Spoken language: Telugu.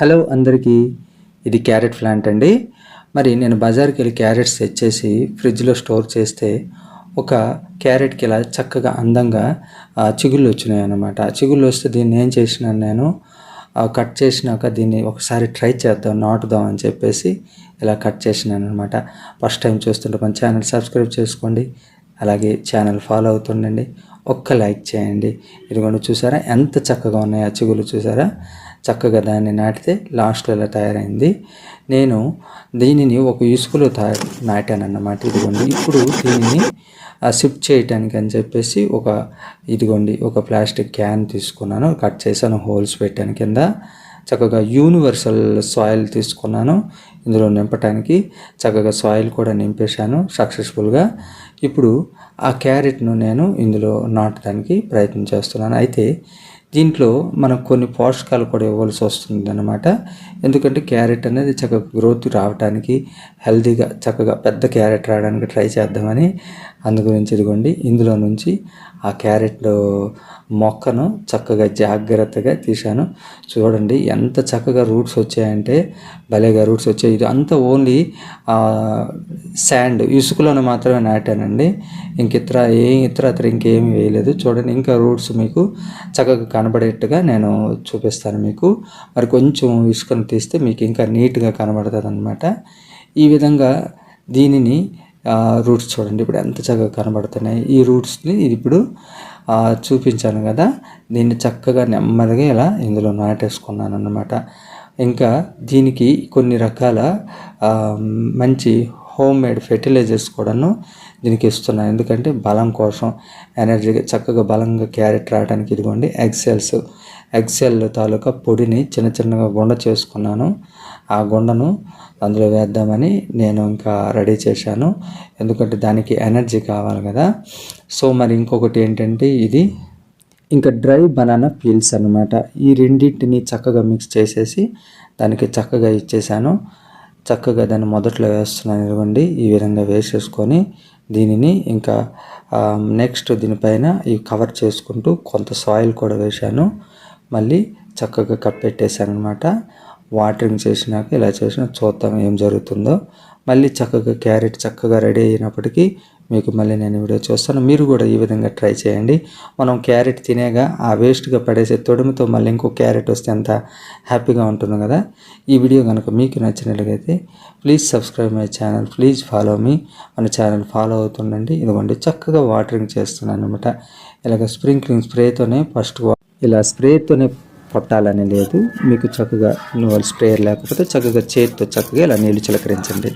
హలో అందరికీ, ఇది క్యారెట్ ప్లాంట్ అండి. మరి నేను బజార్కి వెళ్ళి క్యారెట్స్ తెచ్చేసి ఫ్రిడ్జ్లో స్టోర్ చేస్తే ఒక క్యారెట్కి ఇలా చక్కగా అందంగా చిగుళ్ళు వచ్చినాయి అన్నమాట. చిగుళ్ళు వస్తే దీన్ని ఏం చేసినాను, నేను కట్ చేసినాక దీన్ని ఒకసారి ట్రై చేద్దాం, నాటుదాం అని చెప్పేసి ఇలా కట్ చేసినాను అనమాట. ఫస్ట్ టైం చూస్తుంటే మన ఛానల్ సబ్స్క్రైబ్ చేసుకోండి, అలాగే ఛానల్ ఫాలో అవుతుండండి, ఒక్క లైక్ చేయండి. ఇదిగోండి, చూసారా ఎంత చక్కగా ఉన్నాయి ఆ చిగుళ్ళు, చూసారా చక్కగా దాన్ని నాటితే లాస్ట్లో ఇలా తయారైంది. నేను దీనిని ఒక ఇసుకలో నాటాను అన్నమాట. ఇదిగోండి, ఇప్పుడు దీనిని షిఫ్ట్ చేయటానికి అని చెప్పేసి ఇదిగోండి ఒక ప్లాస్టిక్ క్యాన్ తీసుకున్నాను, కట్ చేశాను, హోల్స్ పెట్టాను కింద. చక్కగా యూనివర్సల్ సాయిల్ తీసుకున్నాను ఇందులో నింపటానికి. చక్కగా సాయిల్ కూడా నింపేశాను సక్సెస్ఫుల్గా. ఇప్పుడు ఆ క్యారెట్ను నేను ఇందులో నాటడానికి ప్రయత్నం చేస్తున్నాను. అయితే దీంట్లో మనకు కొన్ని పోషకాలు కూడా ఇవ్వాల్సి వస్తుంది అన్నమాట. ఎందుకంటే క్యారెట్ అనేది చక్కగా గ్రోత్ రావడానికి, హెల్తీగా చక్కగా పెద్ద క్యారెట్ రావడానికి ట్రై చేద్దామని అందుగురించి ఇదిగోండి ఇందులో నుంచి ఆ క్యారెట్ మొక్కను చక్కగా జాగ్రత్తగా తీశాను. చూడండి ఎంత చక్కగా రూట్స్ వచ్చాయంటే, భలేగా రూట్స్ వచ్చాయి. ఇది అంతా ఓన్లీ శాండ్, ఇసుకలోనే మాత్రమే నాటానండి. ఇతరత్ర ఇంకేమీ వేయలేదు. చూడండి, ఇంకా రూట్స్ మీకు చక్కగా కనబడేట్టుగా నేను చూపిస్తాను మీకు. మరి కొంచెం ఇసుకను తీస్తే మీకు ఇంకా నీట్గా కనబడుతుంది అన్నమాట. ఈ విధంగా దీనిని రూట్స్ చూడండి ఇప్పుడు ఎంత చక్కగా కనబడుతున్నాయి. ఈ రూట్స్ని ఇప్పుడు చూపించాను కదా, దీన్ని చక్కగా నెమ్మదిగా ఇలా ఇందులో నాటేసుకున్నాను అన్నమాట. ఇంకా దీనికి కొన్ని రకాల మంచి హోమ్ మేడ్ ఫెర్టిలైజర్స్ కూడాను దీనికి ఇస్తున్నాను. ఎందుకంటే బలం కోసం, ఎనర్జీగా చక్కగా బలంగా క్యారెట్ రావడానికి. ఇదిగోండి ఎగ్సెల్ తాలూకా పొడిని చిన్న చిన్నగా గుండ చేసుకున్నాను. ఆ గుండను అందులో వేద్దామని నేను ఇంకా రెడీ చేశాను, ఎందుకంటే దానికి ఎనర్జీ కావాలి కదా. సో మరి ఇంకొకటి ఏంటంటే, ఇది ఇంకా డ్రై బనానా పీల్స్ అన్నమాట. ఈ రెండింటిని చక్కగా మిక్స్ చేసేసి దానికి చక్కగా ఇచ్చేసాను. చక్కగా దాన్ని మొదట్లో వేస్తున్నాను. ఇవ్వండి, ఈ విధంగా వేసేసుకొని దీనిని ఇంకా నెక్స్ట్ దీనిపైన ఈ కవర్ చేసుకుంటూ కొంత సాయిల్ కూడా వేశాను. మళ్ళీ చక్కగా కప్పెట్టేశాను అనమాట. వాటరింగ్ చేసినాక ఇలా చేసిన చూద్దాం ఏం జరుగుతుందో. మళ్ళీ చక్కగా క్యారెట్ చక్కగా రెడీ అయినప్పటికీ మీకు మళ్ళీ నేను వీడియో చూస్తాను. మీరు కూడా ఈ విధంగా ట్రై చేయండి. మనం క్యారెట్ తినేగా ఆ వేస్ట్గా పడేసే తొడుముతో మళ్ళీ ఇంకో క్యారెట్ వస్తే ఎంత హ్యాపీగా ఉంటుంది కదా. ఈ వీడియో కనుక మీకు నచ్చినట్లయితే please subscribe my channel, please follow me. మన ఛానల్ ఫాలో అవుతుండండి. ఇదిగోండి చక్కగా వాటరింగ్ చేస్తున్నాను అనమాట. ఇలాగ స్ప్రేతోనే ఇలా స్ప్రేతోనే కొట్టాలని లేదు, మీకు చక్కగా స్ప్రేయర్ లేకపోతే చక్కగా చేతితో చక్కగా ఇలా నీళ్ళు చిలకరించండి.